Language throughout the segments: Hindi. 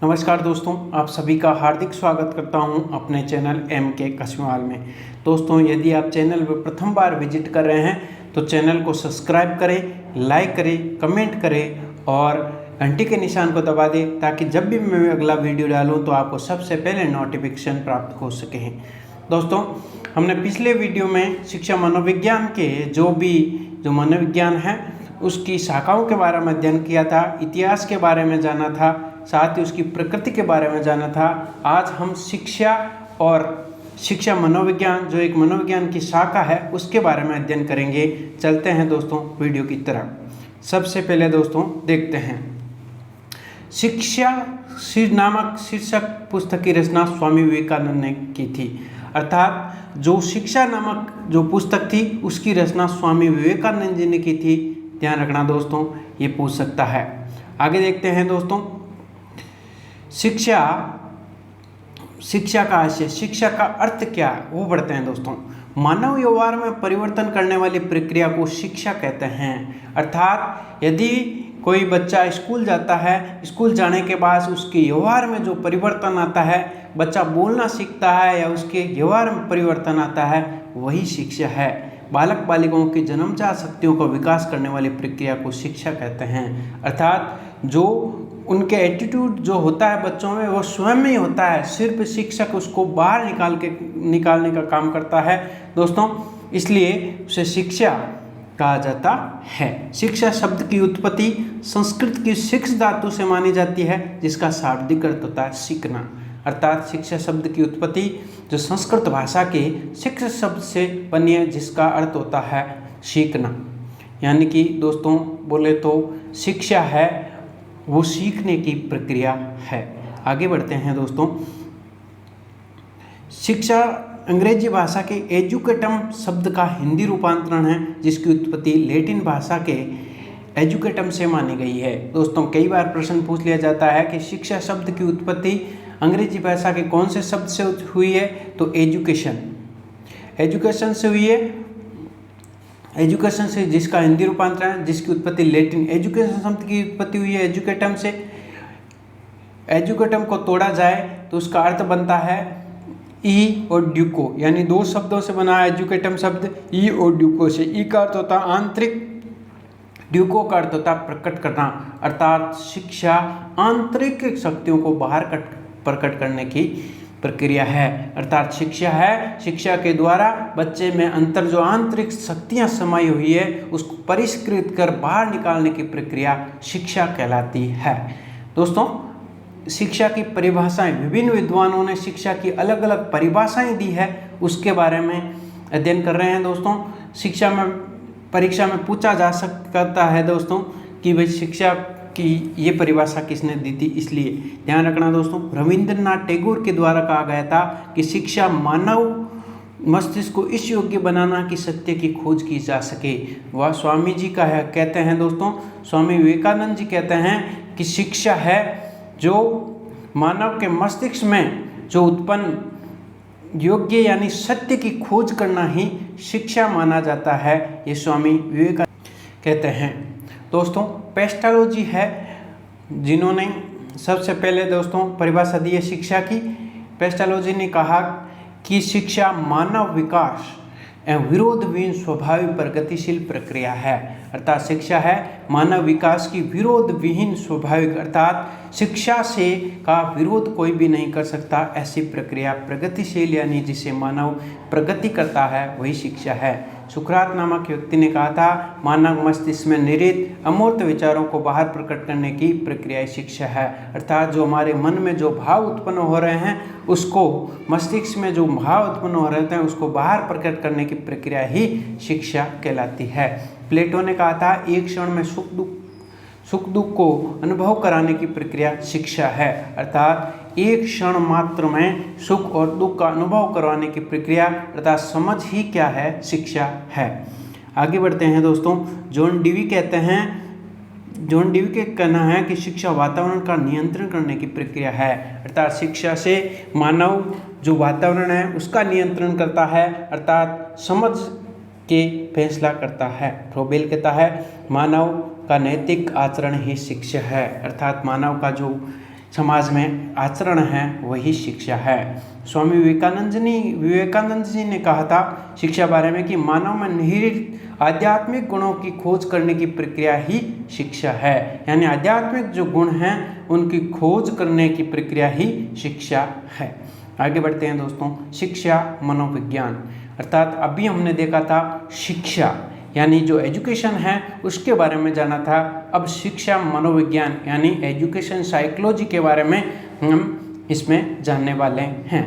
नमस्कार दोस्तों, आप सभी का हार्दिक स्वागत करता हूं अपने चैनल एम के कस्मेवाल में। दोस्तों, यदि आप चैनल पर प्रथम बार विजिट कर रहे हैं तो चैनल को सब्सक्राइब करें, लाइक करें, कमेंट करें और घंटी के निशान को दबा दें ताकि जब भी मैं अगला वीडियो डालूं तो आपको सबसे पहले नोटिफिकेशन प्राप्त हो सके। दोस्तों, हमने पिछले वीडियो में शिक्षा मनोविज्ञान के जो मनोविज्ञान है उसकी शाखाओं के बारे में अध्ययन किया था, इतिहास के बारे में जाना था, साथ ही उसकी प्रकृति के बारे में जाना था। आज हम शिक्षा मनोविज्ञान जो एक मनोविज्ञान की शाखा है उसके बारे में अध्ययन करेंगे। चलते हैं दोस्तों वीडियो की तरफ। सबसे पहले दोस्तों देखते हैं शिक्षा नामक शीर्षक पुस्तक की रचना स्वामी विवेकानंद ने की थी। अर्थात जो शिक्षा नामक जो पुस्तक थी उसकी रचना स्वामी विवेकानंद जी ने की थी। ध्यान रखना दोस्तों, ये पूछ सकता है। आगे देखते हैं दोस्तों, शिक्षा का आशय, शिक्षा का अर्थ क्या है वो पढ़ते हैं दोस्तों। मानव व्यवहार में परिवर्तन करने वाली प्रक्रिया को शिक्षा कहते हैं। अर्थात यदि कोई बच्चा स्कूल जाता है, स्कूल जाने के बाद उसके व्यवहार में जो परिवर्तन आता है, बच्चा बोलना सीखता है या उसके व्यवहार में परिवर्तन आता है, वही शिक्षा है। बालक बालिकाओं की जन्मजात शक्तियों का विकास करने वाली प्रक्रिया को शिक्षा कहते हैं। अर्थात जो उनके एटीट्यूड जो होता है बच्चों में वो स्वयं में ही होता है, सिर्फ शिक्षक उसको बाहर निकालने का काम करता है दोस्तों, इसलिए उसे शिक्षा कहा जाता है। शिक्षा शब्द की उत्पत्ति संस्कृत की शिक्ष धातु से मानी जाती है जिसका शाब्दिक अर्थ होता है सीखना। अर्थात शिक्षा शब्द की उत्पत्ति जो संस्कृत भाषा के शिक्षा शब्द से बनी है जिसका अर्थ होता है सीखना। यानी कि दोस्तों बोले तो शिक्षा है वो सीखने की प्रक्रिया है। आगे बढ़ते हैं दोस्तों। शिक्षा अंग्रेजी भाषा के एजुकेटम शब्द का हिंदी रूपांतरण है जिसकी उत्पत्ति लैटिन भाषा के एजुकेटम से मानी गई है। दोस्तों, कई बार प्रश्न पूछ लिया जाता है कि शिक्षा शब्द की उत्पत्ति अंग्रेजी भाषा के कौन से शब्द से हुई है, तो एजुकेशन से हुई है। एजुकेशन से जिसका हिंदी रूपांतरण है जिसकी उत्पत्ति लैटिन एजुकेशन शब्द की उत्पत्ति हुई है एजुकेटम से। एजुकेटम को तोड़ा जाए तो उसका अर्थ बनता है ई और ड्यूको, यानी दो शब्दों से बना है एजुकेटम शब्द ई और ड्यूको से। ई का अर्थ होता है आंतरिक, ड्यूको का अर्थ होता है प्रकट करना। अर्थात शिक्षा आंतरिक शक्तियों को बाहर प्रकट करने की प्रक्रिया है। अर्थात शिक्षा है, शिक्षा के द्वारा बच्चे में अंतर जो आंतरिक शक्तियां समाई हुई है उसको परिष्कृत कर बाहर निकालने की प्रक्रिया शिक्षा कहलाती है। दोस्तों, शिक्षा की परिभाषाएं, विभिन्न विद्वानों ने शिक्षा की अलग अलग परिभाषाएं दी है, उसके बारे में अध्ययन कर रहे हैं दोस्तों। शिक्षा में परीक्षा में पूछा जा सकता है दोस्तों कि भाई शिक्षा की ये परिभाषा किसने दी थी, इसलिए ध्यान रखना दोस्तों। रविंद्रनाथ टैगोर के द्वारा कहा गया था कि शिक्षा मानव मस्तिष्क को इस योग्य बनाना कि सत्य की खोज की जा सके। वह स्वामी जी का है, कहते हैं दोस्तों, स्वामी विवेकानंद जी कहते हैं कि शिक्षा है जो मानव के मस्तिष्क में जो उत्पन्न योग्य यानी सत्य की खोज करना ही शिक्षा माना जाता है, ये स्वामी विवेकानंद कहते हैं। दोस्तों, पेस्टालोजी है जिन्होंने सबसे पहले दोस्तों परिभाषा दी है शिक्षा की। पेस्टालोजी ने कहा कि शिक्षा मानव विकास एवं विरोधविहीन स्वाभाविक प्रगतिशील प्रक्रिया है। अर्थात शिक्षा है मानव विकास की विरोध विहीन स्वाभाविक, अर्थात शिक्षा से का विरोध कोई भी नहीं कर सकता, ऐसी प्रक्रिया प्रगतिशील यानी जिसे मानव प्रगति करता है वही शिक्षा है। सुकरात नामक व्यक्ति ने कहा था मानव मस्तिष्क में निहित अमूर्त विचारों को बाहर प्रकट करने की प्रक्रिया शिक्षा है। अर्थात जो हमारे मन में जो भाव उत्पन्न हो रहे हैं उसको, मस्तिष्क में जो भाव उत्पन्न हो रहे हैं उसको बाहर प्रकट करने की प्रक्रिया ही शिक्षा कहलाती है। प्लेटो ने कहा था एक क्षण में सुख दुख को अनुभव कराने की प्रक्रिया शिक्षा है। अर्थात एक क्षण मात्र में सुख और दुख का अनुभव करवाने की प्रक्रिया अर्थात समझ ही क्या है, शिक्षा है। आगे बढ़ते हैं दोस्तों। जॉन डीवी के कहना है कि शिक्षा वातावरण का नियंत्रण करने की प्रक्रिया है। अर्थात शिक्षा से मानव जो वातावरण है उसका नियंत्रण करता है, अर्थात समझ के फैसला करता है। फ्रोबेल कहता है मानव का नैतिक आचरण ही शिक्षा है। अर्थात मानव का जो समाज में आचरण है वही शिक्षा है। स्वामी विवेकानंद जी ने कहा था शिक्षा बारे में कि मानव में निहित आध्यात्मिक गुणों की खोज करने की प्रक्रिया ही शिक्षा है। यानी आध्यात्मिक जो गुण हैं उनकी खोज करने की प्रक्रिया ही शिक्षा है। आगे बढ़ते हैं दोस्तों, शिक्षा मनोविज्ञान, अर्थात अभी हमने देखा था शिक्षा यानी जो एजुकेशन है उसके बारे में जाना था। अब शिक्षा मनोविज्ञान यानी एजुकेशन साइकोलॉजी के बारे में हम इसमें जानने वाले हैं।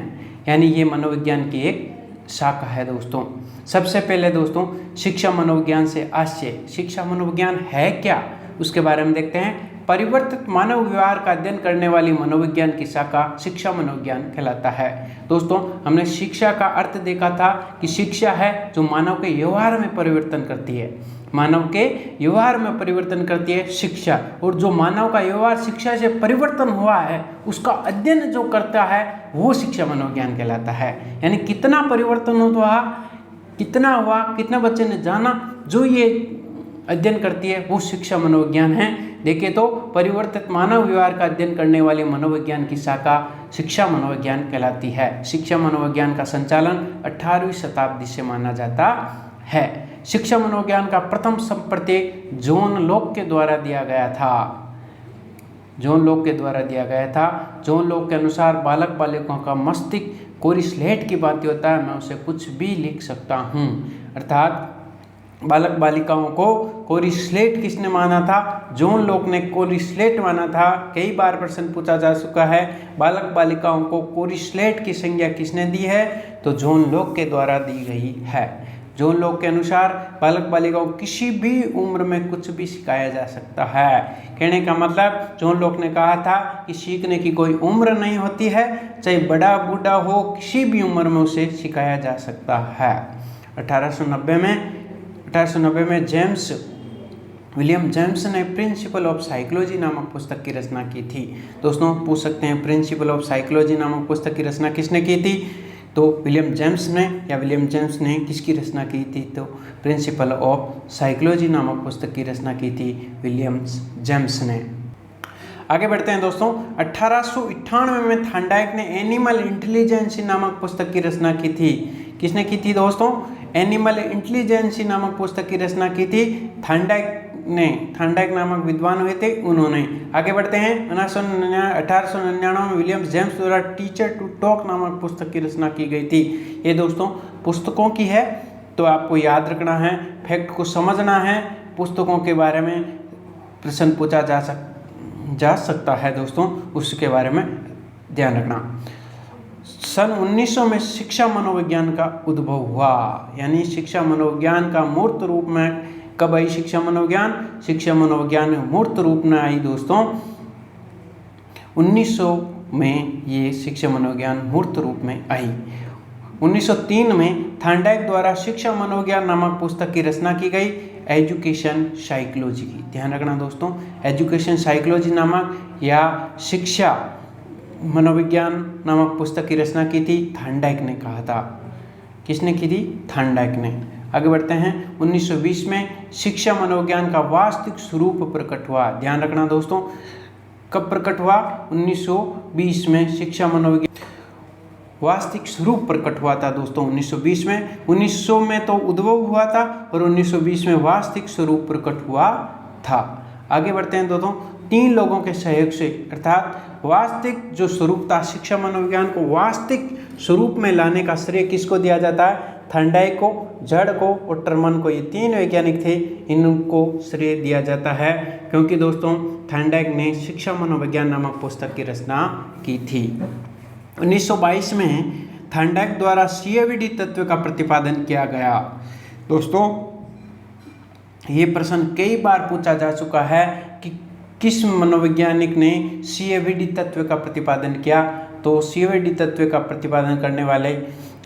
यानी ये मनोविज्ञान की एक शाखा है दोस्तों। सबसे पहले दोस्तों शिक्षा मनोविज्ञान से आशय, शिक्षा मनोविज्ञान है क्या उसके बारे में देखते हैं। परिवर्तित मानव व्यवहार का अध्ययन करने वाली मनोविज्ञान की शाखा शिक्षा मनोविज्ञान कहलाता है। दोस्तों हमने शिक्षा का अर्थ देखा था कि शिक्षा है जो मानव के व्यवहार में परिवर्तन करती है, मानव के व्यवहार में परिवर्तन करती है शिक्षा, और जो मानव का व्यवहार शिक्षा से परिवर्तन हुआ है उसका अध्ययन जो करता है वो शिक्षा मनोविज्ञान कहलाता है। यानी कितना परिवर्तन हुआ, कितना हुआ, कितने बच्चे ने जाना, जो ये अध्ययन करती है वो शिक्षा मनोविज्ञान है। देखिए तो परिवर्तित मानव व्यवहार का अध्ययन करने वाली मनोविज्ञान की शाखा शिक्षा मनोविज्ञान कहलाती है। शिक्षा मनोविज्ञान का संचालन 18वीं शताब्दी से माना जाता है। शिक्षा मनोविज्ञान का प्रथम संप्रत्यय जॉन लॉक के द्वारा दिया गया था। जॉन लॉक के द्वारा दिया गया था। जॉन लॉक के अनुसार बालक बालिकाओं का मस्तिष्क कोरी स्लेट की भांति होता है, मैं उसे कुछ भी लिख सकता हूँ। अर्थात बालक बालिकाओं को कोरी स्लेट किसने माना था? जॉन लॉक ने कोरी स्लेट माना था। कई बार प्रश्न पूछा जा चुका है, बालक बालिकाओं को कोरी स्लेट की संज्ञा किसने दी है? तो जॉन लॉक के द्वारा दी गई है। जॉन लॉक के अनुसार बालक बालिकाओं को किसी भी उम्र में कुछ भी सिखाया जा सकता है। कहने का मतलब जॉन लॉक ने कहा था कि सीखने की कोई उम्र नहीं होती है, चाहे बड़ा बूढ़ा हो, किसी भी उम्र में उसे सिखाया जा सकता है। 1890 में विलियम जेम्स ने प्रिंसिपल ऑफ साइकोलॉजी नामक पुस्तक की रचना की थी। दोस्तों पूछ सकते हैं प्रिंसिपल ऑफ साइकोलॉजी नामक पुस्तक की रचना किसने की थी? तो विलियम जेम्स ने किसकी रचना की थी? तो प्रिंसिपल ऑफ साइकोलॉजी नामक पुस्तक की रचना की थी विलियम जेम्स ने। आगे बढ़ते हैं दोस्तों, 1898 में थॉर्नडाइक ने एनिमल इंटेलिजेंसी नामक पुस्तक की रचना की थी। किसने की थी दोस्तों? एनिमल इंटेलिजेंसी नामक पुस्तक की रचना की थी थॉर्नडाइक नामक विद्वान हुए थे उन्होंने। आगे बढ़ते हैं, 1899 में विलियम जेम्स द्वारा टीचर टू टॉक नामक पुस्तक की रचना की गई थी। ये दोस्तों पुस्तकों की है तो आपको याद रखना है, फैक्ट को समझना है। पुस्तकों के बारे में प्रश्न पूछा जा सकता है दोस्तों, उसके बारे में ध्यान रखना। सन 1900 में शिक्षा मनोविज्ञान का उद्भव हुआ। यानी शिक्षा मनोविज्ञान का मूर्त रूप में कब आई शिक्षा मनोविज्ञान मूर्त रूप में आई दोस्तों 1900 में ये शिक्षा मनोविज्ञान मूर्त रूप में आई। 1903 में थॉर्नडाइक द्वारा शिक्षा मनोविज्ञान नामक पुस्तक की रचना की गई एजुकेशन साइकोलॉजी की। ध्यान रखना दोस्तों, एजुकेशन साइकोलॉजी नामक या शिक्षा मनोविज्ञान नामक पुस्तक की रचना की थी थॉर्नडाइक ने कहा था। किसने की थी? थॉर्नडाइक ने। आगे बढ़ते हैं, 1920 में शिक्षा मनोविज्ञान का वास्तविक स्वरूप प्रकट हुआ। ध्यान रखना दोस्तों, कब प्रकट हुआ? 1920 में शिक्षा मनोविज्ञान वास्तविक स्वरूप प्रकट हुआ था दोस्तों 1920 में। 1900 में तो उद्भव हुआ था और 1920 में वास्तविक स्वरूप प्रकट हुआ था। आगे बढ़ते हैं दोस्तों, 3 लोगों के सहयोग से, अर्थात वास्तविक जो स्वरूप था, शिक्षा मनोविज्ञान को वास्तविक स्वरूप में लाने का श्रेय किसको दिया जाता है? थॉर्नडाइक को, जड़ को और टर्मन को। ये 3 वैज्ञानिक थे, इनको श्रेय दिया जाता है क्योंकि दोस्तों थॉर्नडाइक ने शिक्षा मनोविज्ञान नामक पुस्तक की रचना की थी। 1922 में थॉर्नडाइक द्वारा CAVD तत्व का प्रतिपादन किया गया। दोस्तों ये प्रश्न कई बार पूछा जा चुका है कि किस मनोवैज्ञानिक ने CAVD तत्व का प्रतिपादन किया? तो CAVD तत्व का प्रतिपादन करने वाले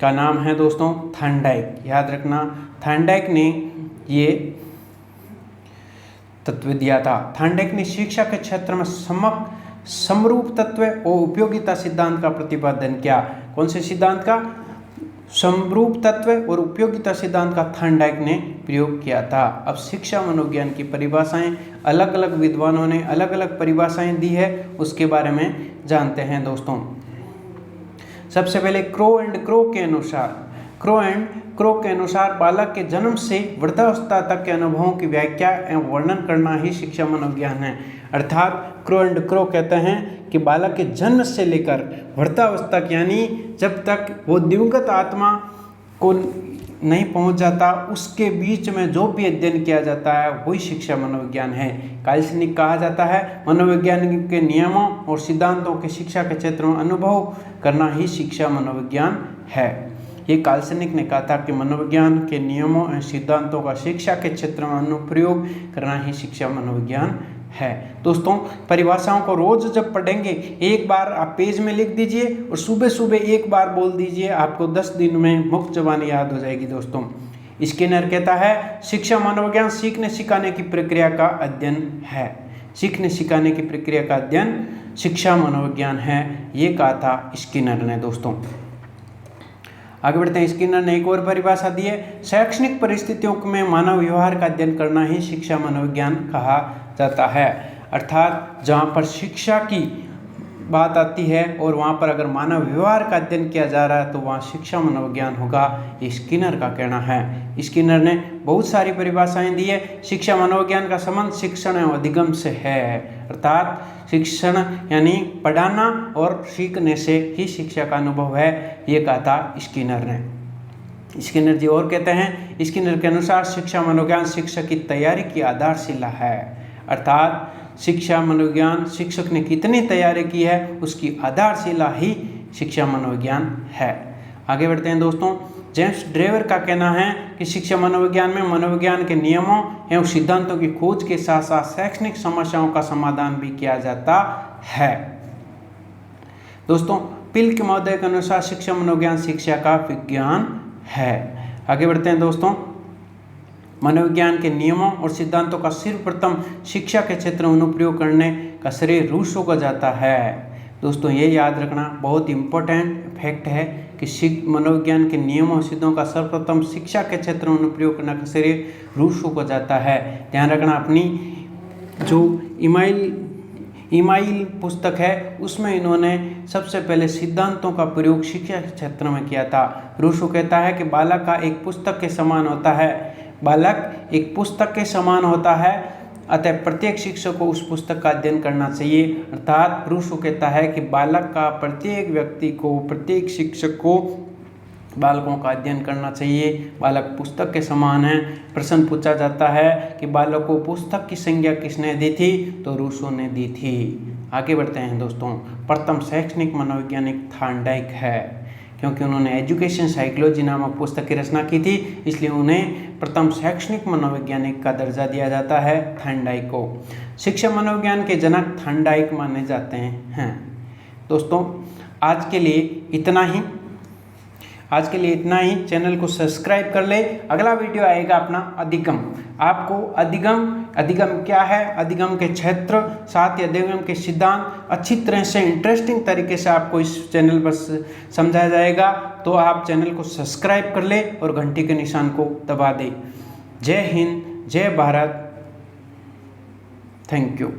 का नाम है दोस्तों थॉर्नडाइक। याद रखना, थॉर्नडाइक ने ये तत्व दिया था। थॉर्नडाइक ने शिक्षा के क्षेत्र में समरूप तत्व और उपयोगिता सिद्धांत का प्रतिपादन किया। कौन से सिद्धांत का? समरूप तत्व और उपयोगिता सिद्धांत का थॉर्नडाइक ने प्रयोग किया था। अब शिक्षा मनोविज्ञान की परिभाषाएं अलग अलग विद्वानों ने अलग अलग परिभाषाएं दी है, उसके बारे में जानते हैं दोस्तों। सबसे पहले क्रो एंड क्रो के अनुसार बालक के जन्म से वृद्धावस्था तक के अनुभवों की व्याख्या एवं वर्णन करना ही शिक्षा मनोविज्ञान है। अर्थात क्रो एंड क्रो कहते हैं कि बालक के जन्म से लेकर वृद्धावस्था तक, यानी जब तक वो दिवंगत आत्मा को नहीं पहुंच जाता, उसके बीच में जो भी अध्ययन किया जाता है वही शिक्षा मनोविज्ञान है। काल्पनिक कहा जाता है मनोविज्ञान के नियमों और सिद्धांतों के शिक्षा के क्षेत्र में अनुभव करना ही शिक्षा मनोविज्ञान है। ये काल्पनिक ने कहा था कि मनोविज्ञान के नियमों और सिद्धांतों का शिक्षा के क्षेत्र में अनुप्रयोग करना ही शिक्षा मनोविज्ञान है। दोस्तों, परिभाषाओं को रोज जब पढ़ेंगे, एक बार आप पेज में लिख दीजिए और सुबह सुबह एक बार बोल दीजिए, आपको 10 दिन में मुफ्त ज़बानी याद हो जाएगी। दोस्तों, स्किनर कहता है शिक्षा मनोविज्ञान सीखने सिखाने की प्रक्रिया का अध्ययन है। सीखने सिखाने की प्रक्रिया का अध्ययन शिक्षा मनोविज्ञान है, ये कहा था स्किनर ने। दोस्तों, आगे बढ़ते हैं। स्किनर ने एक और परिभाषा दी है, शैक्षणिक परिस्थितियों में मानव व्यवहार का अध्ययन करना ही शिक्षा मनोविज्ञान कहा जाता है। अर्थात जहाँ पर शिक्षा की बात आती है और वहाँ पर अगर मानव व्यवहार का अध्ययन किया जा रहा है तो वहाँ शिक्षा मनोविज्ञान होगा, ये स्किनर का कहना है। स्किनर ने बहुत सारी परिभाषाएं दी है। शिक्षा मनोविज्ञान का संबंध शिक्षण एवं अधिगम से है। अर्थात शिक्षण यानी पढ़ाना और सीखने से ही शिक्षा का अनुभव है, ये कहा था स्किनर ने। स्किनर जी और कहते हैं, स्किनर के अनुसार शिक्षा मनोविज्ञान शिक्षक की तैयारी की आधारशिला है। अर्थात शिक्षा मनोविज्ञान शिक्षक ने कितनी तैयारी की है उसकी आधारशिला ही शिक्षा मनोविज्ञान है। आगे बढ़ते हैं दोस्तों। जेम्स ड्रेवर का कहना है कि शिक्षा मनोविज्ञान में मनोविज्ञान के नियमों एवं सिद्धांतों की खोज के साथ साथ शैक्षणिक समस्याओं का समाधान भी किया जाता है। दोस्तों, पिल्क महोदय के अनुसार शिक्षा मनोविज्ञान शिक्षा का विज्ञान है। आगे बढ़ते हैं दोस्तों। मनोविज्ञान के नियमों और सिद्धांतों का सर्वप्रथम शिक्षा के क्षेत्र में अनुप्रयोग करने का श्रेय रूसो को जाता है। दोस्तों, ये याद रखना बहुत इंपॉर्टेंट फैक्ट है कि मनोविज्ञान के नियमों और सिद्धांतों का सर्वप्रथम शिक्षा के क्षेत्र में अनुप्रयोग करने का श्रेय रूसो को जाता है। ध्यान रखना, अपनी जो इमाइल पुस्तक है उसमें इन्होंने सबसे पहले सिद्धांतों का प्रयोग शिक्षा के क्षेत्र में किया था। रूसो कहता है कि बालक का एक पुस्तक के समान होता है, बालक एक पुस्तक के समान होता है, अतः प्रत्येक शिक्षक को उस पुस्तक का अध्ययन करना चाहिए। अर्थात रूसो कहता है कि बालक का प्रत्येक व्यक्ति को, प्रत्येक शिक्षक को बालकों का अध्ययन करना चाहिए। बालक पुस्तक के समान है। प्रश्न पूछा जाता है कि बालक को पुस्तक की संज्ञा किसने दी थी, तो रूसो ने दी थी। आगे बढ़ते हैं दोस्तों। प्रथम शैक्षणिक मनोवैज्ञानिक थॉर्नडाइक है, क्योंकि उन्होंने एजुकेशन साइकोलॉजी नामक पुस्तक की रचना की थी, इसलिए उन्हें प्रथम शैक्षणिक मनोवैज्ञानिक का दर्जा दिया जाता है, थॉर्नडाइक को। शिक्षा मनोविज्ञान के जनक थॉर्नडाइक माने जाते हैं। दोस्तों, आज के लिए इतना ही। चैनल को सब्सक्राइब कर ले। अगला वीडियो आएगा अपना अधिगम। आपको अधिगम क्या है, अधिगम के क्षेत्र, साथ ही अधिगम के सिद्धांत अच्छी तरह से इंटरेस्टिंग तरीके से आपको इस चैनल पर समझाया जाएगा। तो आप चैनल को सब्सक्राइब कर ले और घंटी के निशान को दबा दें। जय हिंद, जय भारत। Thank you.